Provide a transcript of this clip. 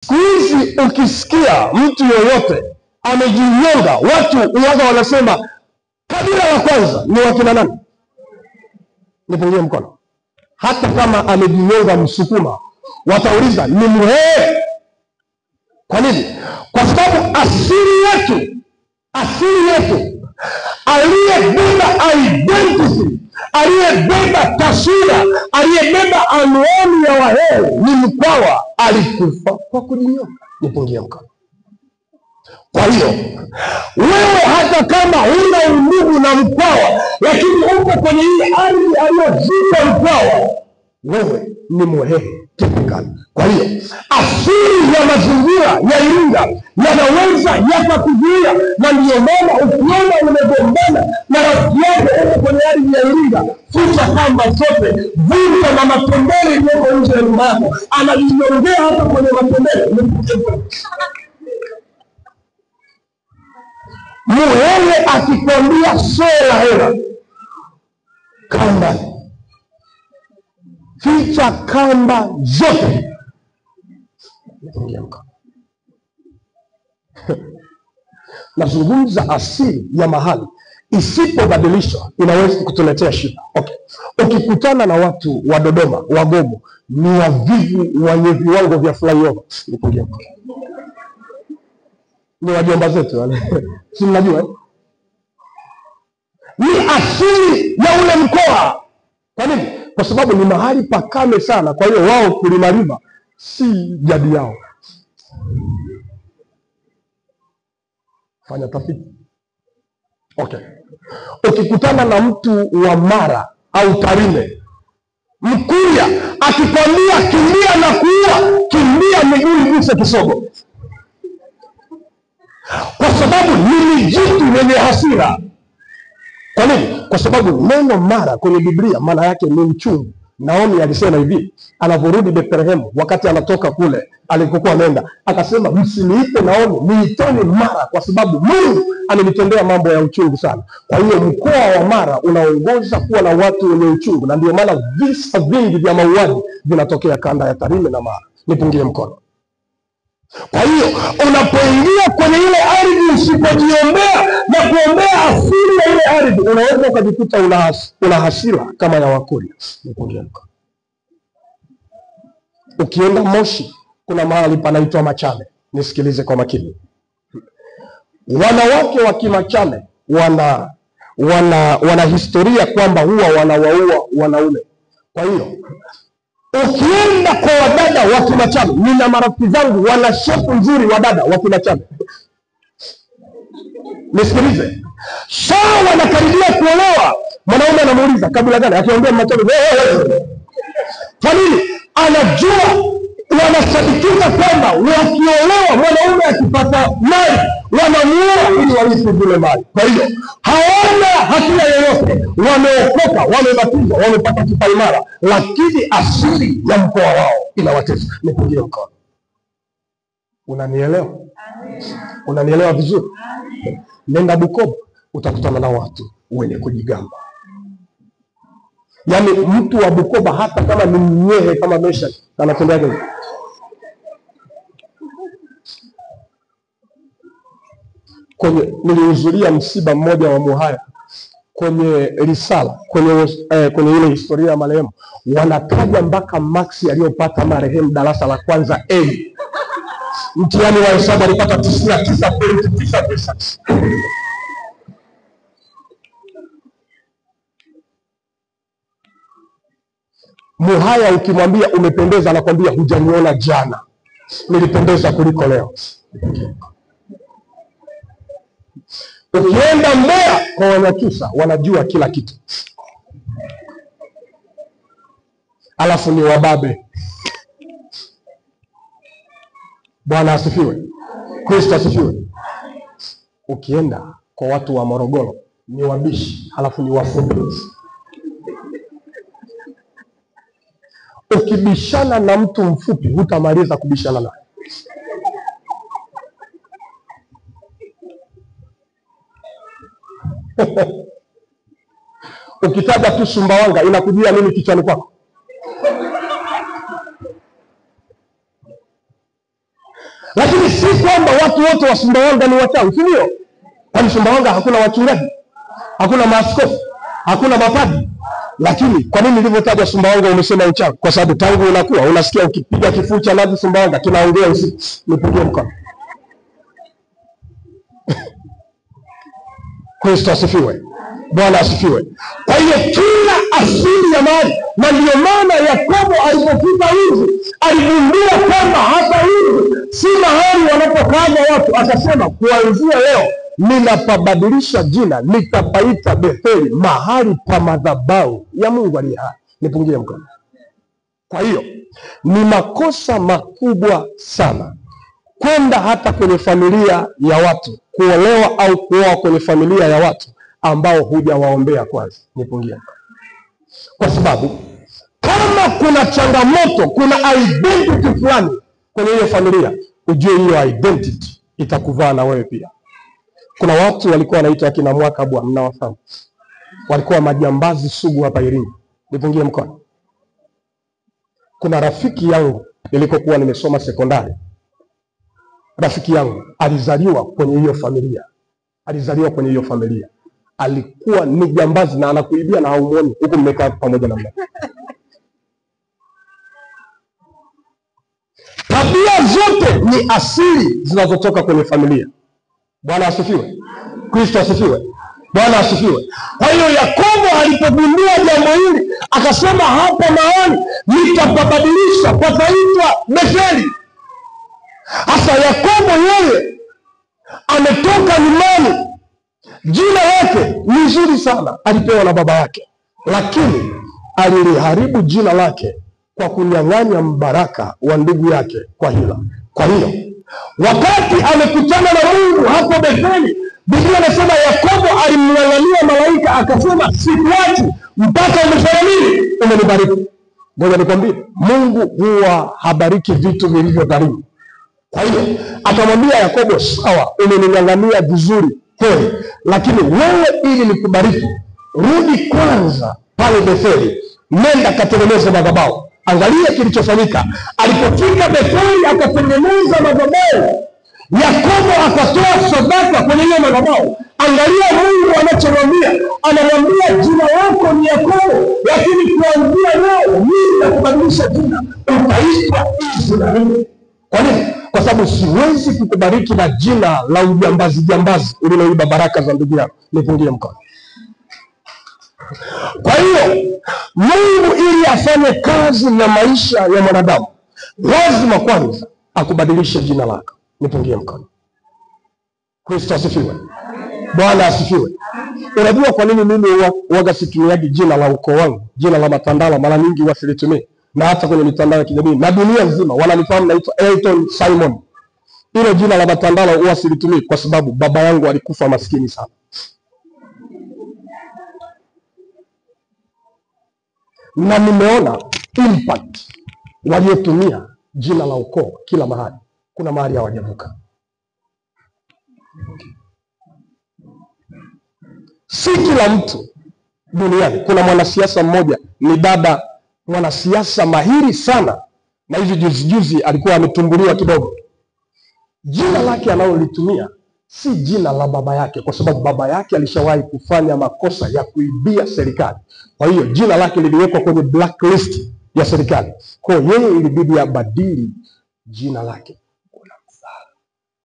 Hizi ukisikia mtu yoyote amejinyonga, watu uwaga wanasema kabila la kwanza ni wakina nani? Nipungie mkono. Hata kama amejinyonga Msukuma, watauliza ni Mhehe. Kwa nini? Kwa sababu asili yetu aliyebeba identity, aliyebeba taswira, aliyebeba anwani ya Wahehe ni Mkwawa, alikufa kwa kujinyonga. Nipungie mkono. Kwa hiyo wewe hata kama huna undugu na Mkwawa, lakini uko kwenye ile ardhi aliyozika Mkwawa, wewe ni Mhehe typical. Kwa hiyo asili ya mazingira ya Iringa yanaweza yakakuzuia, na ndiyo maana ukiona umegombana na rafiki yako uko kwenye ardhi ya Iringa, futa kamba zote, vunja na matembele iliyoko nje ya nyumba yako. Anajiongea hata kwenye matembele. Mhehe akikwambia sola hela, kamba, ficha kamba zote. Nazungumza asili ya mahali isipobadilishwa inaweza kutuletea shida. Okay. Ukikutana na watu wa Dodoma, Wagogo, ni wavivu wenye viwango vya flyover, ni wajomba zetu wale. Si mnajua? Ni asili ya ule mkoa. Kwa nini? Kwa sababu ni mahali pakame sana, kwa hiyo wao kulimalima si jadi yao. Fanya tafiti. Okay. Ukikutana na mtu wa Mara au Tarime, Mkuria, akikwambia kimbia na kuua, kimbia miguu iguse kisogo. Kwa sababu ni mijitu yenye hasira. Kwa nini? Kwa sababu neno Mara kwenye Biblia maana yake ni mchungu. Naomi alisema hivi, anaporudi Bethlehem, wakati anatoka kule alikokuwa anaenda, akasema msiniite Naomi, niiteni Mara, kwa sababu Mungu amenitendea mambo ya uchungu sana. Kwa hiyo mkoa wa Mara unaongoza kuwa na watu wenye uchungu, na ndio maana visa vingi vya mauaji vinatokea kanda ya Tarime na Mara. Nipungie mkono. Kwa hiyo unapoingia kwenye ile ardhi usipojiombea na kuombea asili ya ile ardhi, unaweza ukajikuta una hasira kama ya Wakuria. Nipungie mkono. Ukienda Moshi, kuna mahali panaitwa Machame. Nisikilize kwa makini. Wanawake wa Kimachame wana historia kwamba huwa wanawaua wanaume. Kwa hiyo ukienda kwa wadada wa Kimachame, nina marafiki zangu wana shepu nzuri wadada wa Kimachame. Nisikilize. Sawa, wanakaribia kuolewa, mwanaume anamuuliza kabila gani, akiongea Machame. Kwa nini? Anajua wanasadikika kwamba wakiolewa, mwanaume akipata mali wanamuoa ili warithi zile mali. Kwa hiyo hawana hatia yoyote, wameokoka, wamebatizwa, wamepata kipaimara, lakini asili ya mkoa wao inawatesa. Nipungie mkono. Unanielewa? Unanielewa vizuri? Nenda Bukoba, utakutana na watu wenye kujigamba. Yaani mtu wa Bukoba hata kama ni Mnyehe kama Mesha anatembea hivi. Nilihudhuria msiba mmoja wa Muhaya kwenye risala, kwenye ile historia ya marehemu, wanataja mpaka maksi aliyopata marehemu darasa la kwanza A. Mtihani wa hesabu alipata 99.99. Muhaya ukimwambia umependeza, anakwambia hujaniona jana, nilipendeza kuliko leo. Ukienda Mbeya kwa Wanyakyusa, wanajua kila kitu, alafu ni wababe. Bwana asifiwe. Kristo asifiwe. Ukienda kwa watu wa Morogoro ni wabishi, alafu ni wafupi. Ukibishana na mtu mfupi hutamaliza kubishana naye. Ukitaja tu Sumbawanga inakujia nini kichwani kwako? Lakini si kwamba watu wote wa Sumbawanga ni wachawi, si ndio? Kwani Sumbawanga hakuna wachungaji, hakuna maaskofu, hakuna mapadri? Lakini kwa nini nilivyotaja Sumbawanga umesema uchawi? Kwa sababu tangu unakuwa unasikia ukipiga kifuu cha nazi Sumbawanga kinaongea usiku. Nipigie mkono. Kristo asifiwe. Bwana asifiwe. Kwa hiyo kila asili ya mali, na ndio maana Yakobo alipofika hivi aligundua kwamba hata hivi si mahali wanapokaa watu, akasema kuanzia leo ninapabadilisha jina, nitapaita Betheli, mahali pa madhabahu ya Mungu aliye hai. Nipungie mkono. Kwa hiyo ni makosa makubwa sana kwenda hata kwenye familia ya watu, kuolewa au kuoa kwenye familia ya watu ambao hujawaombea kwanza. Nipungie mkono. Kwa sababu kama kuna changamoto, kuna identity fulani kwenye hiyo familia, ujue hiyo identity itakuvaa na wewe pia. Kuna watu walikuwa wanaitwa akina Mwakabwa, mnawafahamu? Walikuwa majambazi sugu hapa Iringa. Nipungie mkono. Kuna rafiki yangu nilikokuwa nimesoma sekondari. Rafiki yangu alizaliwa kwenye hiyo familia. Alikuwa ni jambazi na anakuibia na haumuoni huko mmekaa pamoja na mimi. Tabia zote ni asili zinazotoka kwenye familia. Bwana asifiwe. Kristo asifiwe. Bwana asifiwe. Kwa hiyo Yakobo alipogundua jambo hili akasema hapa mahali nitapabadilisha pataitwa Betheli. Hasa Yakobo yeye ametoka nyumbani, jina lake ni nzuri sana, alipewa na baba yake, lakini aliliharibu jina lake kwa kunyang'anya mbaraka wa ndugu yake kwa hila. Kwa hiyo wakati amekutana na Mungu hapo Betheli, Biblia inasema Yakobo alimng'ang'ania malaika akasema, sikuachi mpaka umefanya nini? Umenibariki. Ngoja nikwambie, Mungu huwa habariki vitu vilivyogharimu. Kwa hiyo akamwambia Yakobo, sawa, umening'ang'ania vizuri kweli, lakini wewe ili nikubariki, rudi kwanza pale Betheli, nenda katengeneze madhabahu. Angalia kilichofanyika. Alipofika Betheli akatengeneza madhabahu, Yakobo akatoa sadaka kwenye hiyo madhabahu. Angalia Mungu anachomwambia, anamwambia jina lako ni Yakobo, lakini kuanzia leo mimi nakubadilisha jina, utaitwa Israeli. Kwa nini? Kwa sababu siwezi kukubariki na jina la jambazi uliloiba baraka za ndugu yako. Nipungie mkono. Kwa hiyo Mungu ili afanye kazi na maisha ya mwanadamu, lazima kwanza akubadilishe jina lako. Nipungie mkono. Kristo asifiwe. Bwana asifiwe. Unajua kwa nini mimi huaga situmiaji jina la ukoo wangu, jina la Matandala mara nyingi wasilitumie? Na hata kwenye mitandao ya kijamii na dunia nzima wananifahamu naitwa Elton Simon. Hilo jina la Matandala huwa silitumii kwa sababu baba yangu alikufa maskini sana. Na nimeona impact waliotumia jina la ukoo kila mahali. Kuna mahali hawajavuka. Si kila mtu duniani. Kuna mwanasiasa mmoja, ni dada mwanasiasa mahiri sana, na hivi juzi alikuwa ametumbuliwa kidogo. Jina lake analolitumia si jina la baba yake, kwa sababu baba yake alishawahi kufanya makosa ya kuibia serikali. Kwa hiyo jina lake liliwekwa kwenye blacklist ya serikali. Kwa hiyo yeye ilibidi abadili jina lake.